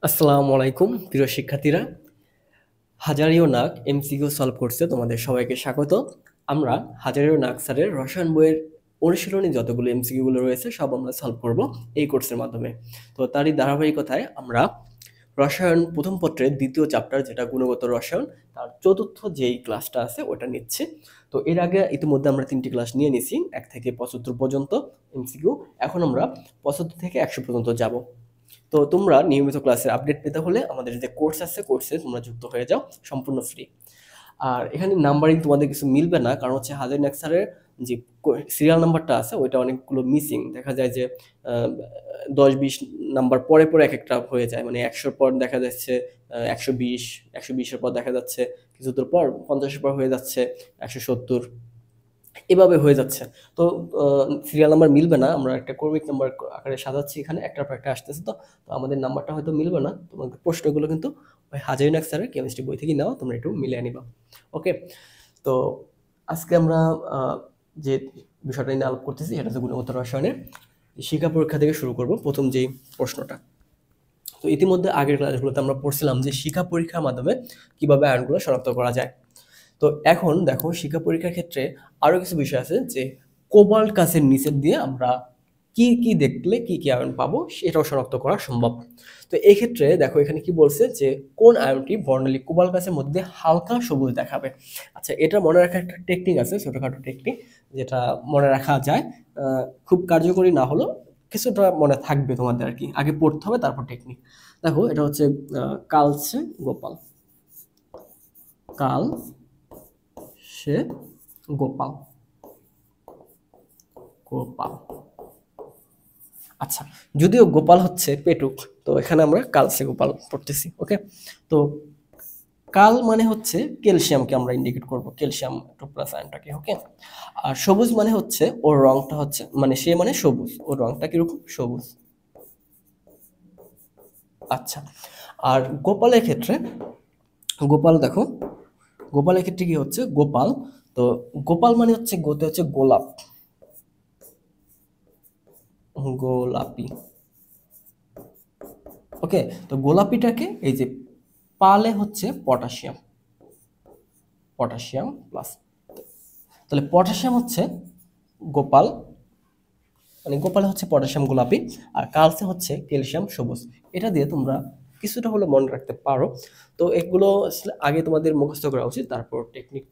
আসসালামু আলাইকুম প্রিয় শিক্ষার্থীরা। হাজারিও নাগ এমসিকিউ সলভ কোর্সে তোমাদের সবাইকে স্বাগত। আমরা হাজারিও নাগ স্যারের রসায়ন বইয়ের অনুশীলনী যতগুলো এমসিকিউ গুলো রয়েছে সব আমরা সলভ করব এই কোর্সের মাধ্যমে। তো তারই ধারাবাহিকতায় আমরা রসায়ন প্রথম পত্রের দ্বিতীয় চ্যাপ্টার যেটা গুণগত রসায়ন তার চতুর্থ যেই ক্লাসটা আছে ওটা নিচ্ছি। তো এর আগে ইতিমধ্যে আমরা 3টি ক্লাস নিয়ে নিছি, 1 থেকে 75 পর্যন্ত এমসিকিউ। এখন আমরা 75 থেকে 100 পর্যন্ত যাব। তো তোমরা নিয়মিত ক্লাসের আপডেট পেতে হলে আমাদের যে কোর্স আছে কোর্সে তোমরা যুক্ত হয়ে যাও, সম্পূর্ণ ফ্রি। আর এখানে নাম্বারিং তোমাদের কিছু মিলবে না, কারণ হচ্ছে হাজার স্যারের যে সিরিয়াল নাম্বারটা আছে ওইটা অনেকগুলো মিসিং দেখা যায় যে 10-20 নাম্বার পরে পরে এক একটা হয়ে যায়, মানে 100 পর দেখা যাচ্ছে 120, 120-এর পর দেখা যাচ্ছে কিছু দূর পর 50-এর পর হয়ে যাচ্ছে 170, এভাবে হয়ে যাচ্ছে। তো সিরিয়াল নাম্বার মিলবে না, আমরা একটা ক্রমিক নাম্বার আকারে সাজাচ্ছি, এখানে একটার পর একটা আসতেছে। তো আমাদের নাম্বারটা হয়তো মিলবে না, তোমাদের প্রশ্নগুলো কিন্তু ওই হাজারিন স্যারের কেমিস্ট্রি বই থেকে নেওয়া, তোমরা একটু মিলিয়ে নিবা। ওকে, তো আজকে আমরা যে বিষয়টা নিয়ে আলোচনা করতেছি সেটা হচ্ছে গুণগত রসায়নের শিক্ষা পরীক্ষা থেকে শুরু করব প্রথম যেই প্রশ্নটা। তো ইতিমধ্যে আগের ক্লাসগুলোতে আমরা পড়ছিলাম যে শিক্ষা পরীক্ষার মাধ্যমে কিভাবে আয়নগুলো শনাক্ত করা যায়। তো এখন দেখো শিক্ষা পরীক্ষার ক্ষেত্রে আরো কিছু বিষয় আছে, যে কোবাল্ট গাছের নিচের দিয়ে আমরা কি কি দেখলে কি কি আয়ন পাবো সেটাও শনাক্ত করা সম্ভব। তো এই ক্ষেত্রে দেখো এখানে কি বলছে যে কোন আয়নটি বর্ণালী কোবাল্ট গাছের মধ্যে হালকা সবুজ দেখাবে। আচ্ছা, এটা মনে রাখার একটা টেকনিক আছে, ছোটখাটো টেকনিক, যেটা মনে রাখা যায়। খুব কার্যকরী না হলেও কিছুটা মনে থাকবে তোমাদের আর কি, আগে পড়তে হবে তারপর টেকনিক। দেখো এটা হচ্ছে কালচে গোপাল, কাল সে গোপাল, গোপাল। আচ্ছা, যদিও গোপাল হচ্ছে পেটুক, তো এখানে আমরা কালসে গোপাল পড়তেছি। ওকে, তো কাল মানে হচ্ছে ক্যালসিয়ামকে আমরা ইন্ডিকেট করব, ক্যালসিয়াম 2+ আয়নটাকে। ওকে, আর সবুজ মানে হচ্ছে ওর রংটা হচ্ছে, মানে সে মানে সবুজ, ওর রংটা কিরকম সবুজ। আচ্ছা, আর গোপালের ক্ষেত্রে গোপাল দেখো, গোপালের ক্ষেত্রে কি হচ্ছে গোপাল, তো গোপাল মানে হচ্ছে গোতে হচ্ছে গোলাপ, গোলাপি। ওকে, তো গোলাপিটাকে এই যে পালে হচ্ছে পটাশিয়াম, পটাশিয়াম প্লাস, তাহলে পটাশিয়াম হচ্ছে গোপাল, মানে গোপালে হচ্ছে পটাশিয়াম গোলাপি, আর কালসে হচ্ছে ক্যালসিয়াম সবুজ। এটা দিয়ে তোমরা কিছুটা হলে মনে রাখতে পারো। তো এগুলো আসলে আগে তোমাদের মুখস্থ করা উচিত, তারপর টেকনিক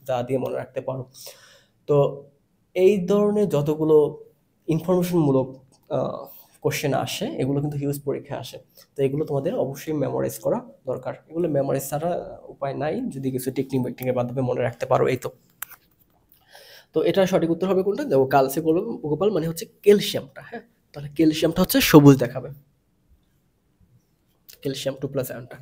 যা দিয়ে মনে রাখতে পারো। তো এই ধরনের যতগুলো ইনফরমেশনমূলক কোশ্চেন আসে এগুলো কিন্তু হিউজ পরীক্ষায় আসে। তো এগুলো তোমাদের অবশ্যই মেমোরাইজ করা দরকার, এগুলো মেমোরাইজ ছাড়া উপায় নাই, যদি কিছু টেকনিকের মাধ্যমে মনে রাখতে পারো। এই তো, তো এটা সঠিক উত্তর হবে কোনটা, দেখো কালসে গোপাল মানে হচ্ছে ক্যালসিয়ামটা। হ্যাঁ, তাহলে ক্যালসিয়ামটা হচ্ছে সবুজ দেখাবে, ক্যালসিয়াম 2+ আয়নটা।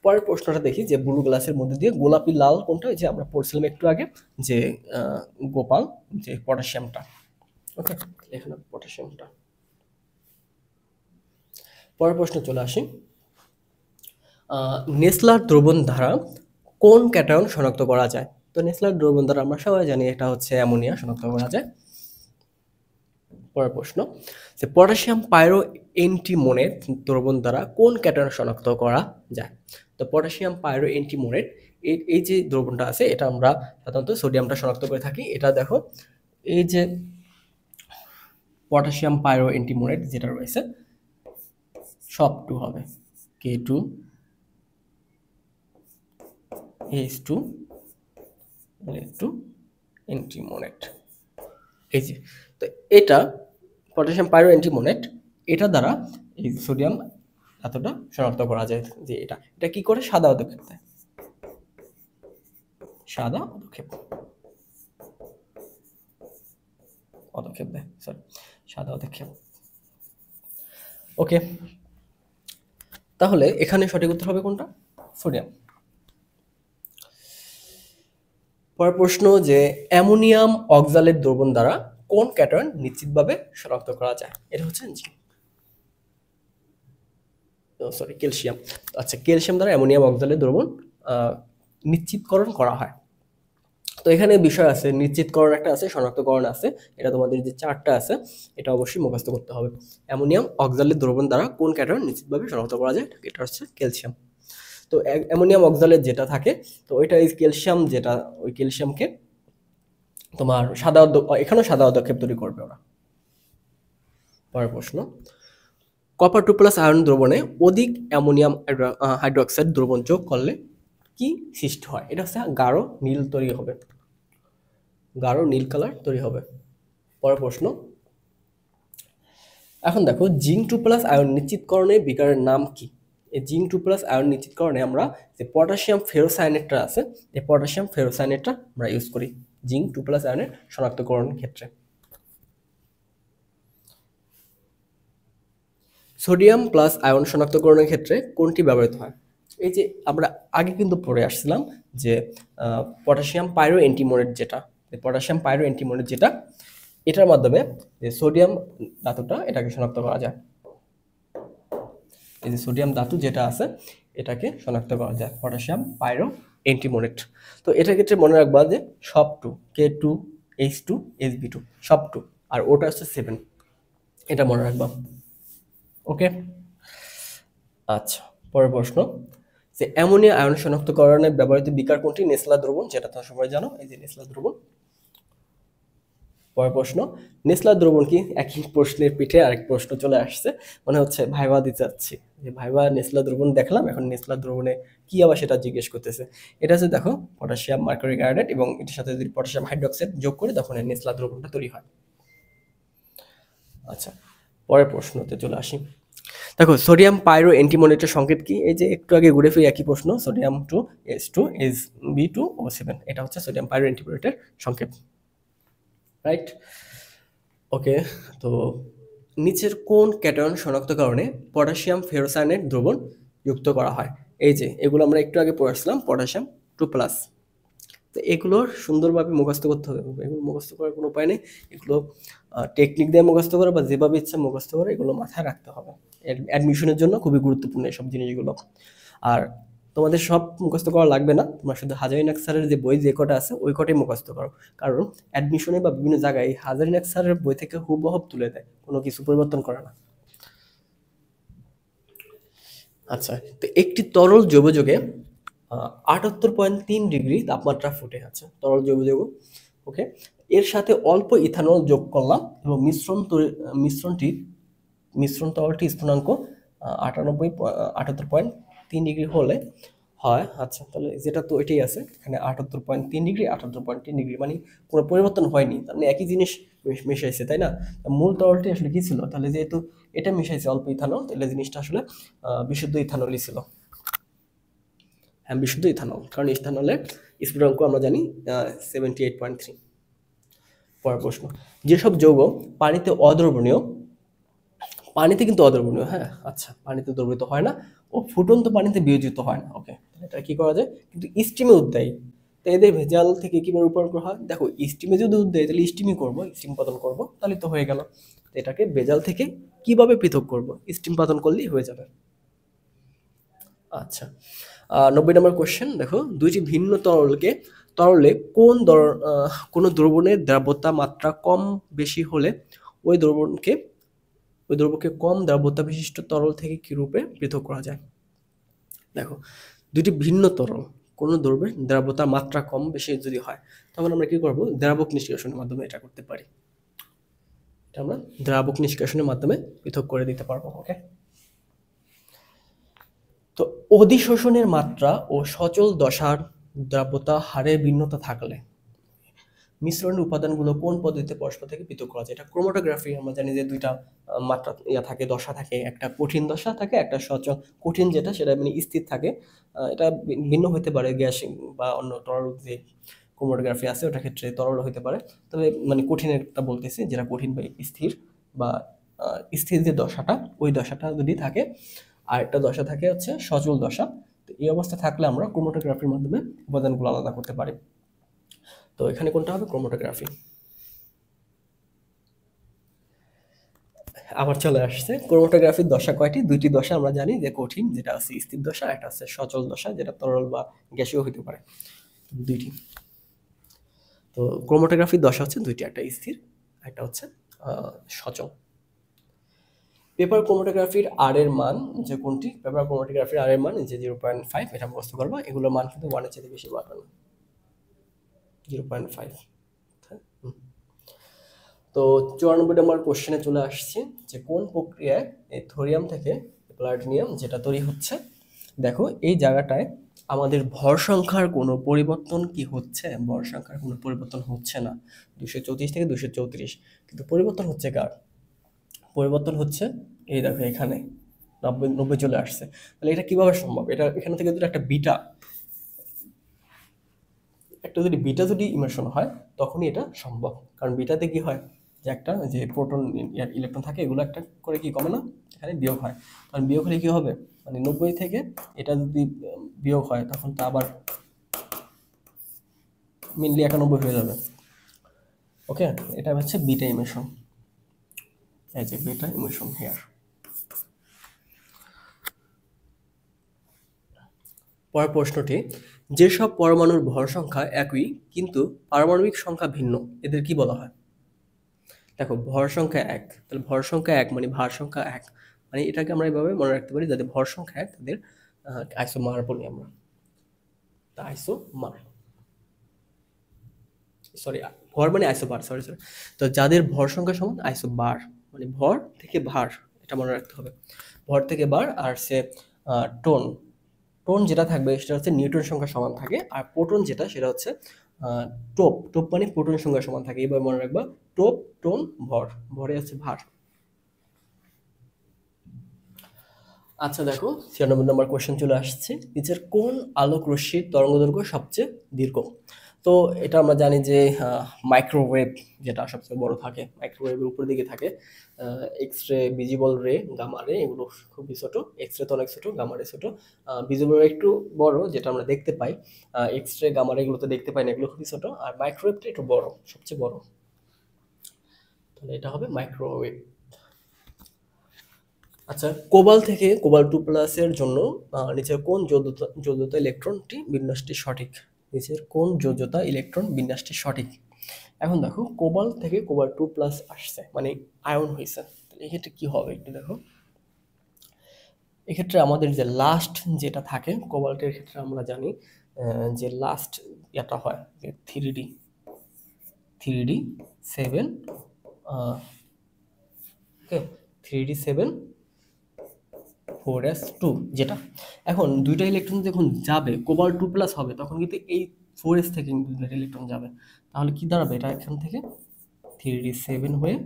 পরের প্রশ্নটা দেখি, যে ব্লু গ্লাসের মধ্যে দিয়ে গোলাপি লাল কোনটা, যে আমরা পড়ছিলাম একটু আগে, যে গোপাল, যে পটাশিয়ামটা। ওকে, এখানে পটাশিয়ামটা। পরের প্রশ্ন চলে আসি, নেসলার দ্রবণ দ্বারা কোন ক্যাটায়ন শনাক্ত করা যায়। তো নেসলার দ্রবণ দ্বারা আমরা সবাই জানি এটা হচ্ছে অ্যামোনিয়া শনাক্ত করা যায়। পরের প্রশ্ন, যে পটাশিয়াম পাইরো এন্টিমোনেট দ্রবণ দ্বারা কোন ক্যাটায়ন শনাক্ত করা যায়। তো পটাশিয়াম পাইরো এন্টিমোনেট এই যে দ্রবণটা আছে এটা আমরা সাধারণত সোডিয়ামটা শনাক্ত করে থাকি। এটা দেখো, এই যে পটাশিয়াম পাইরো এন্টিমোনেট যেটা রয়েছে সব 2 হবে, K2 H2 L2 এন্টিমোনেট। এই যে, তো এটা পটাশিয়াম পাইরো এন্টিমোনেট, এটা দ্বারা এই সোডিয়াম এতটা শনাক্ত করা যায়, যে এটা এটা কি করে সাদা পদক্ষেপ দেয়, সাদা পদক্ষেপ, পদক্ষেপ দেয়, সরি, সাদা পদক্ষেপ। ওকে, তাহলে এখানে সঠিক উত্তর হবে কোনটা, সোডিয়াম। পরের প্রশ্ন, যে অ্যামোনিয়াম অক্সালেট দ্রবণ দ্বারা কোন ক্যাটায়ন নিশ্চিতভাবে শনাক্ত করা যায়। এটা হচ্ছে সরি ক্যালসিয়াম। আচ্ছা, ক্যালসিয়াম দ্বারা অ্যামোনিয়াম অক্সালেট দ্রবণ নিশ্চিতকরণ করা হয়। তো তো এখানে বিষয় আছে, নিশ্চিতকরণ একটা আছে, শনাক্তকরণ আছে। এটা তোমাদের যে চারটা আছে এটা অবশ্যই মুখস্থ করতে হবে। অ্যামোনিয়াম অক্সালেট দ্রবণ দ্বারা কোন ক্যাটায়ন নিশ্চিতভাবে শনাক্ত করা যায়? এটা হচ্ছে ক্যালসিয়াম। তো অ্যামোনিয়াম অক্সালেট যেটা থাকে, তো ওইটা এই ক্যালসিয়াম, যেটা ওই ক্যালসিয়ামকে তোমার এখানেও সাদা অধ্যক্ষেপ তৈরি করবে ওরা। পরের প্রশ্ন, কপার 2+ আয়রন দ্রবণে অধিক অ্যামোনিয়াম হাইড্রোক্সাইড দ্রবণ যোগ করলে কি সৃষ্টি হয়? এটা হচ্ছে গাঢ় নীল তৈরি হবে, গাঢ় নীল কালার তৈরি হবে। পরের প্রশ্ন, এখন দেখো জিঙ্ক 2+ আয়ন নিশ্চিতকরণে বিকারের নাম কি? এই জিঙ্ক 2+ আয়ন নিশ্চিতকরণে আমরা যে পটাশিয়াম ফেরোসায়ানেটটা আছে, এই পটাশিয়াম ফেরোসায়ানেটটা আমরা ইউজ করি জিঙ্ক 2+ আয়নের শনাক্তকরণ ক্ষেত্রে। সোডিয়াম প্লাস আয়ন শনাক্তকরণের ক্ষেত্রে কোনটি ব্যবহৃত হয়? এই যে আমরা আগে কিন্তু পড়ে আসছিলাম যে পটাশিয়াম পাইরো অ্যান্টিমোনেট যেটা, পটাশিয়াম পাইরো অ্যান্টিমোনেট যেটা, এটার মাধ্যমে যে সোডিয়াম ধাতুটা এটাকে শনাক্ত করা যায়। এই যে সোডিয়াম ধাতু যেটা আছে এটাকে শনাক্ত করা যায় পটাশিয়াম পাইরো অ্যান্টিমোনেট। তো এটার ক্ষেত্রে মনে রাখবা যে সব 2, K2 H2 Sb2 সব 2, আর ওটা হচ্ছে 7, এটা মনে রাখবা। ওকে, আচ্ছা। পরের প্রশ্ন, যে অ্যামোনিয়া আয়ন শনাক্তকরণে ব্যবহৃত বিকার কোনটি? নেসলা দ্রবণ, যেটা তোমরা সবাই জানো, এই যে নেসলা দ্রবণ। পরের প্রশ্ন, নেসলা দ্রবণ কি? একই প্রশ্নের পিঠে আরেক প্রশ্ন চলে আসছে, মনে হচ্ছে ভাইবা দিতে যাচ্ছি, যে ভাইবা নেসলা দ্রবণ দেখলাম, এখন নেসলা দ্রবণে কি আবার সেটা জিজ্ঞেস করতেছে। এটা হচ্ছে দেখো পটাশিয়াম মার্কারিক আয়োডাইড এবং এটার সাথে যদি পটাশিয়াম হাইড্রোক্সাইড যোগ করে তখন এই নেসলা দ্রবণটা তৈরি হয়। আচ্ছা, পরের প্রশ্নতে চলে আসি। দেখো সোডিয়াম পাইরো অ্যান্টিমোনেটের সংকেত কি? এই যে একটু আগে ঘুরে ফিরে একই প্রশ্ন, সোডিয়াম 2 H2 Sb2 O7, এটা হচ্ছে সোডিয়াম পাইরো অ্যান্টিমোনেটের সংকেত, রাইট? ওকে, তো নিচের কোন ক্যাটায়ন শনাক্তকরণে পটাশিয়াম ফেরোসায়ানেট দ্রবণ যুক্ত করা হয়? এই যে এগুলো আমরা একটু আগে পড়েছিলাম, পটাশিয়াম 2+। তো এগুলো সুন্দরভাবে মুখস্থ করতে হবে, এগুলো মুখস্থ করার কোনো উপায় নেই, এগুলো টেকনিক দিয়ে মুখস্থ করে বা যেভাবে ইচ্ছা মুখস্থ করে এগুলো মাথায় রাখতে হবে। অ্যাডমিশনের জন্য খুবই গুরুত্বপূর্ণ এসব জিনিসগুলো। আর তোমাদের সব মুখস্থ করা লাগবে না, তোমরা শুধু হাজারিনাক স্যারের যে বই যে কটা আছে ওই কটাই মুখস্থ করো, কারণ অ্যাডমিশনে বা বিভিন্ন জায়গায় হাজারিনাক স্যারের বই থেকে হুবহু তুলে দেয়, কোনো কিছু পরিবর্তন করে না। আচ্ছা, তো একটি তরল জৈবযোগে 78.3 ডিগ্রি তাপমাত্রা ফুটে আছে, তরল জৈবযৌগ। ওকে, এর সাথে অল্প ইথানল যোগ করলাম এবং মিশ্রণ তরলটি স্থানাঙ্ক 78.3 ডিগ্রি হলে হয়। আচ্ছা, তাহলে যেটা তো এটাই আছে এখানে 78.3 ডিগ্রি, 78.3 ডিগ্রি, মানে কোনো পরিবর্তন হয়নি, তার মানে একই জিনিস মিশাইছে, তাই না? মূল তরলটি আসলে কি ছিল? তাহলে যেহেতু এটা মিশাইছে অল্প ইথানল, তাহলে জিনিসটা আসলে বিশুদ্ধ ইথানলই ছিল। হ্যাঁ, বিশুদ্ধ ইথানল, কারণ ইথানলের স্ফুটনাঙ্ক আমরা জানি 78.3। পরের প্রশ্ন, যেসব যৌগ পানিতে অদ্রবণীয়, পানিতে কিন্তু অদ্রবণীয়, হ্যাঁ, আচ্ছা, পানিতে দ্রবীভূত হয় না ও ফুটন্ত পানিতে বিয়োজিত হয় না। ওকে, এটা কি করা যায়? কিন্তু স্টিমে উদ্দায়ী, তো এদের ভেজাল থেকে কিভাবে রূপান্তর করা হয়? দেখো স্টিমে যদি উদ্দায়ী তাহলে স্টিমই করবো, স্টিম পাতন করবো, তাহলে তো হয়ে গেল। এটাকে ভেজাল থেকে কিভাবে পৃথক করব? স্টিম পাতন করলেই হয়ে যাবে। আচ্ছা, 90 নম্বর কোশ্চেন দেখো, দুইটি ভিন্ন তরলে কোন দ্রবণের দ্রাব্যতা মাত্রা কম বেশি হলে ওই দ্রবকে কম দ্রাব্যতা বিশিষ্ট তরল থেকে কি রূপে পৃথক করা যায়? দেখো, দুইটি ভিন্ন তরল, কোন দ্রব্যের দ্রাব্যতার মাত্রা কম বেশি যদি হয়, তখন আমরা কি করব? দ্রাবক নিষ্কাশনের মাধ্যমে এটা করতে পারি, এটা আমরা দ্রাবক নিষ্কাশনের মাধ্যমে পৃথক করে দিতে পারবো। ওকে, তো অধিশোষণের মাত্রা ও সচল দশার দ্রাব্যতা হারে ভিন্নতা থাকলে মিশ্রণের উপাদানগুলো কোন পদ্ধতিতে পরস্পর থেকে পৃথক করা যায়? এটা ক্রোমাটোগ্রাফি, আমরা জানি যে দুইটা মাত্রা থাকে, দশা থাকে, একটা কঠিন দশা থাকে, একটা সচল। কঠিন যেটা সেটা মানে স্থির থাকে, এটা ভিন্ন হতে পারে গ্যাস বা অন্য তরল যে ক্রোমাটোগ্রাফি আছে ওটার ক্ষেত্রে তরল হতে পারে, তবে মানে কঠিনেরটা বলতেছি, যেটা কঠিন বা স্থির, বা স্থির যে দশাটা ওই দশাটা যদি থাকে, আর একটা দশা থাকে হচ্ছে সচল দশা। তো এই অবস্থা থাকলে আমরা ক্রোমাটোগ্রাফির মাধ্যমে উপাদানগুলো আলাদা করতে পারি। তো এখানে কোনটা হবে? ক্রোমাটোগ্রাফি। আবার চলে আসছে, ক্রোমাটোগ্রাফির দশা কয়টি? দুইটি দশা আমরা জানি, যে কঠিন যেটা আছে স্থির দশা, একটা আছে সচল দশা যেটা তরল বা গ্যাসীয় হতে পারে, দুইটি। তো ক্রোমাটোগ্রাফির দশা হচ্ছে দুইটি, একটা স্থির একটা হচ্ছে সচল। পেপার ক্রোমাটোগ্রাফির আর এর মান যে কোনটি? পেপার ক্রোমাটোগ্রাফির আর এর মান যে 0.5, এটা মুখস্থ করবা। এগুলোর মান কিন্তু 1 এর চেয়ে বেশি বাড়বে না, 0.5। তো 94 নম্বর কোশ্চেনে চলে আসছি যে কোন প্রক্রিয়ায় এই থোরিয়াম থেকে প্লাটিনিয়াম যেটা তৈরি হচ্ছে। দেখো এই জায়গাটায় আমাদের ভর সংখ্যার কোনো পরিবর্তন কি হচ্ছে? ভর সংখ্যার কোনো পরিবর্তন হচ্ছে না, 234 থেকে 234, কিন্তু পরিবর্তন হচ্ছে কার? পরিবর্তন হচ্ছে এই দেখো এখানে 90 চলে আসছে। তাহলে এটা কিভাবে সম্ভব? এটা এখান থেকে যদি একটা বিটা যদি ইমার্শন হয় তখনই এটা সম্ভব। কারণ বিটাতে কি হয় যে একটা যে প্রোটন ইলেকট্রন থাকে, এগুলো একটা করে কি কমে না, এখানে বিয়োগ হয়। কারণ বিয়োগ হলে কি হবে, মানে 90 থেকে এটা যদি বিয়োগ হয় তখন তো আবার মেনলি 91 হয়ে যাবে। ওকে, এটা হচ্ছে বিটা ইমিশন, এই যে বিটা ইমিশন হেয়ার। পরের প্রশ্নটি, যেসব পরমাণুর ভর সংখ্যা একই কিন্তু পারমাণবিক সংখ্যা ভিন্ন, এদের কি বলা হয়? দেখো ভর সংখ্যা এক, তাহলে ভর সংখ্যা এক মানে ভার সংখ্যা এক, মানে এটাকে আমরা এভাবে মনে রাখতে পারি, যাদের ভর সংখ্যা এক তাদের আইসোমার বলি আমরা। আইসোমার, সরি ভর মানে আইসোবার, সরি। তো যাদের ভর সংখ্যা সমান আইসোবার, মানে ভর থেকে ভার, এটা মনে রাখতে হবে। ভর থেকে বার, আর সে টোন, টোন যেটা থাকবে সেটা হচ্ছে নিউটন সংখ্যা সমান থাকে, আর প্রোটন যেটা সেটা হচ্ছে টোপ মানে প্রোটন সংখ্যা সমান থাকে। এবার মনে রাখবা টোপ, টোন, ভর, ভরে হচ্ছে ভার। আচ্ছা দেখো 96 নম্বর কোশ্চেন চলে আসছে, নিচের কোন আলোক রশ্মির তরঙ্গদৈর্ঘ্য সবচেয়ে দীর্ঘ? তো এটা আমরা জানি যে মাইক্রোওয়েভ যেটা সবচেয়ে বড় থাকে, মাইক্রোওয়েভের উপর দিকে থাকে। এক্স রে, ভিজিবল রে, গামা রে, এগুলো খুবই ছোট। এক্স রে তো অনেক ছোট, গামা রে ছোট, ভিজিবল রে একটু বড় যেটা আমরা দেখতে পাই। এক্স রে, গামা রে এগুলো তো দেখতে পাই না, এগুলো খুবই ছোট। আর মাইক্রোওয়েভটা একটু বড়, সবচেয়ে বড়, তাহলে এটা হবে মাইক্রোওয়েভ। আচ্ছা, কোবাল থেকে কোবাল-2+ এর জন্য নিচের কোন যোজ্যতা ইলেকট্রনটি বিন্যাসটি সঠিক? নিচের কোন যোজ্যতা ইলেকট্রন বিন্যাসটি সঠিক? এখন দেখো কোবাল থেকে কোবাল-2+ আসছে, মানে আয়ন হয়েছে। এক্ষেত্রে কি হবে একটু দেখো। এক্ষেত্রে আমাদের যে লাস্ট যেটা থাকে কোবাল্টের ক্ষেত্রে আমরা জানি যে লাস্ট এটা হয় যে 3d7, ওকে, 3d7 4s2 যেটা। এখন দুইটা ইলেকট্রন যখন যাবে কোবাল-2+ হবে, তখন কিন্তু এই 4s থেকে কিন্তু দুইটা ইলেকট্রন যাবে। তাহলে কি দাঁড়াবে, এটা এখান থেকে 3d7 হয়ে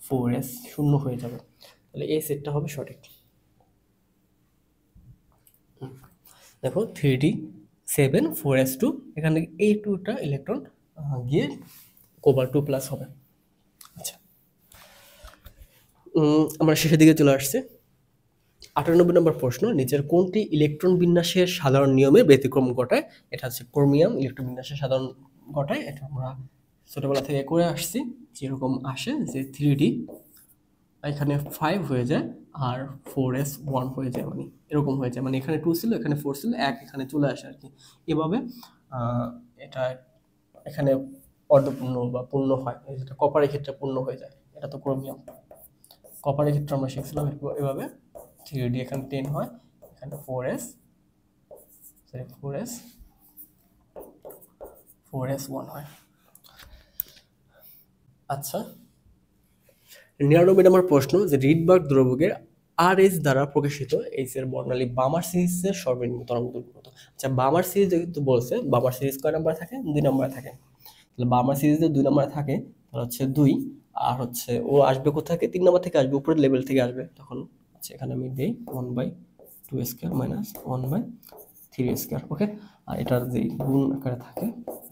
4s শূন্য হয়ে যাবে। তাহলে এই সেটটা হবে সঠিক। দেখো 3d7 4s2, এখান থেকে এই 2টা ইলেকট্রন গিয়ে কোবাল-2+ হবে। আচ্ছা, আমরা শেষের দিকে চলে আসছি। 98 নম্বর প্রশ্ন, নিচের কোনটি ইলেকট্রন বিন্যাসের সাধারণ নিয়মে ব্যতিক্রম ঘটায়? এটা হচ্ছে ক্রোমিয়াম ইলেকট্রন বিন্যাসের সাধারণ ঘটায়। এটা আমরা ছোটবেলা থেকে করে আসছি, যেরকম আসে যে 3d এখানে 5 হয়ে যায় আর 4s1 হয়ে যায়, মানে এরকম হয়ে যায়, মানে এখানে 2 ছিল, এখানে 4 ছিল, 1 এখানে চলে আসে আর কি। এভাবে এটা এখানে অর্ধপূর্ণ বা পূর্ণ হয়, যেটা কপারের ক্ষেত্রে পূর্ণ হয়ে যায়, এটা তো ক্রোমিয়াম। কপারের ক্ষেত্রে আমরা শিখছিলাম এভাবে 3d এখানে 10 হয়, এখানে 4s1 হয়। আচ্ছা, 99 নম্বর প্রশ্ন, যে রিডবার্গ দ্রবকের RH দ্বারা প্রকাশিত H এর বর্ণালী বামার সিরিজের সর্বনিম্ন তরঙ্গদৈর্ঘ্য কত? আচ্ছা, বামার সিরিজ যেহেতু বলছে, বামার সিরিজ কয় নাম্বার থাকে? 2 নম্বরে থাকে। তাহলে বামার সিরিজে 2 নম্বরে থাকে, তাহলে হচ্ছে 2, আর হচ্ছে ও আসবে কোথা থেকে? 3 নম্বর থেকে আসবে, উপরের লেভেল থেকে আসবে। তখন হচ্ছে এখানে আমি দেই 1/2² মাইনাস 1/3², ওকে। আর এটার যে গুণ আকারে থাকে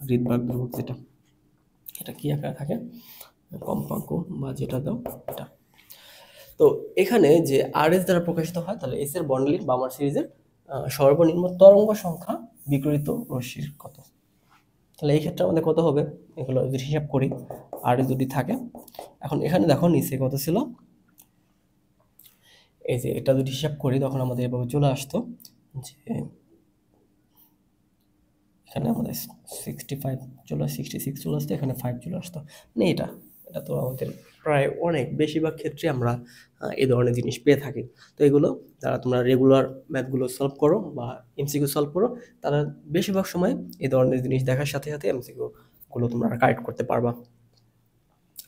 রিডবার্গ ধ্রুবক যেটা, এটা কি আকারে থাকে? কম্পাঙ্ক বা যেটা দাও এটা। তো এখানে যে RH দ্বারা প্রকাশিত হয়, তাহলে এস এর বর্ণালীর বামার সিরিজের সর্বনিম্ন তরঙ্গ সংখ্যা বিকিরিত রশ্মির কত? তাহলে এই ক্ষেত্রে আমাদের কত হবে, এগুলো যদি হিসাব করি, আর যদি থাকে, এখন এখানে দেখো নিচে কত ছিল, এই যে এটা যদি হিসাব করি তখন আমাদের এভাবে চলে আসতো যে এখানে আমাদের 65 চলে আসছে, 66 চলে আসতো, এখানে 5 চলে আসতো। মানে এটা এটা তো আমাদের প্রায় অনেক বেশিরভাগ ক্ষেত্রে আমরা এই ধরনের জিনিস পেয়ে থাকি। তো এগুলো যারা তোমরা রেগুলার ম্যাথগুলো সলভ করো বা এমসিকিউ সলভ করো, তারা বেশিরভাগ সময় এই ধরনের জিনিস দেখার সাথে সাথে এমসিকিউ গুলো তোমরা কারেক্ট করতে পারবা।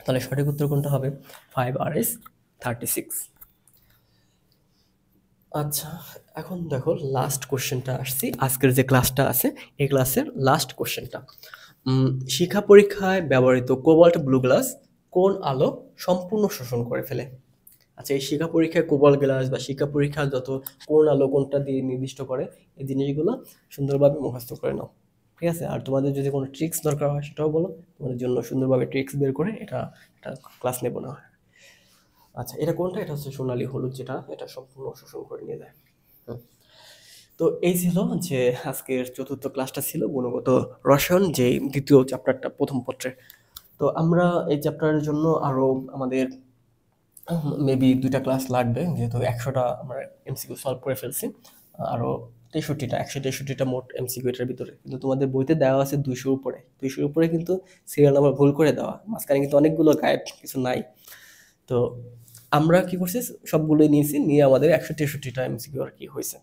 তাহলে সঠিক উত্তর কোনটা হবে? 5RS 36। আচ্ছা, এখন দেখো লাস্ট কোশ্চেনটা আসছি। আজকের যে ক্লাসটা আছে এই ক্লাসের লাস্ট কোশ্চেনটা, শিক্ষা পরীক্ষায় ব্যবহৃত কোবাল্ট ব্লু গ্লাস কোন আলো সম্পূর্ণ শোষণ করে ফেলে? আচ্ছা, এই শিক্ষা পরীক্ষায় কোবাল্ট গ্লাস বা শিক্ষা পরীক্ষা যত কোন আলো কোনটা দিয়ে নির্দিষ্ট করে, এই জিনিসগুলো সুন্দরভাবে মুখস্থ করে নাও, ঠিক আছে? আর তোমাদের যদি কোনো ট্রিক্স দরকার হয় সেটাও বলো, তোমাদের জন্য সুন্দরভাবে ট্রিক্স বের করে এটা এটা ক্লাস নেবো না। আচ্ছা, এটা কোনটা? এটা হচ্ছে সোনালী হলুদ, যেটা এটা সম্পূর্ণ শোষণ করে নিয়ে যায়। হুম। তো এই ছিল যে আজকের চতুর্থ ক্লাসটা ছিল গুণগত রসায়ন, যে দ্বিতীয় চ্যাপ্টারটা প্রথম পত্রের। তো আমরা এই চ্যাপ্টারের জন্য আরো আমাদের মেবি 2টা ক্লাস লাগবে, যেহেতু 100টা আমরা এমসিকিউ সলভ করে ফেলছি। আরো 163টা মোট এমসিকিউ এটার ভিতরে, কিন্তু তোমাদের বইতে দেওয়া আছে 200-র উপরে কিন্তু সিরিয়াল নাম্বার ভুল করে দেওয়া, মাঝখানে কিন্তু অনেকগুলো গায়েব কিছু নাই। তো আমরা কি করছি, সবগুলোই নিয়েছি, নিয়ে আমাদের 163টা এমসিকিউ আর কি হয়েছে।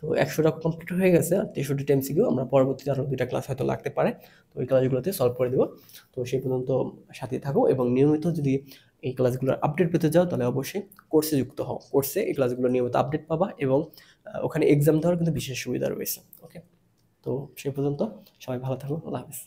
তো 100টা কমপ্লিট হয়ে গেছে, আর 63টা এমসিকিউ আমরা পরবর্তীতে আরো 2টা ক্লাস হয়তো লাগতে পারে, তো ওই ক্লাসগুলোতে সলভ করে দেবো। তো সেই পর্যন্ত সাথে থাকো, এবং নিয়মিত যদি এই ক্লাসগুলোর আপডেট পেতে চাও তাহলে অবশ্যই কোর্সে যুক্ত হও। কোর্সে এই ক্লাসগুলো নিয়মিত আপডেট পাবা, এবং ওখানে এক্সাম দেওয়ার কিন্তু বিশেষ সুবিধা রয়েছে। ওকে, তো সেই পর্যন্ত সবাই ভালো থাকো, আল্লাহ হাফিজ।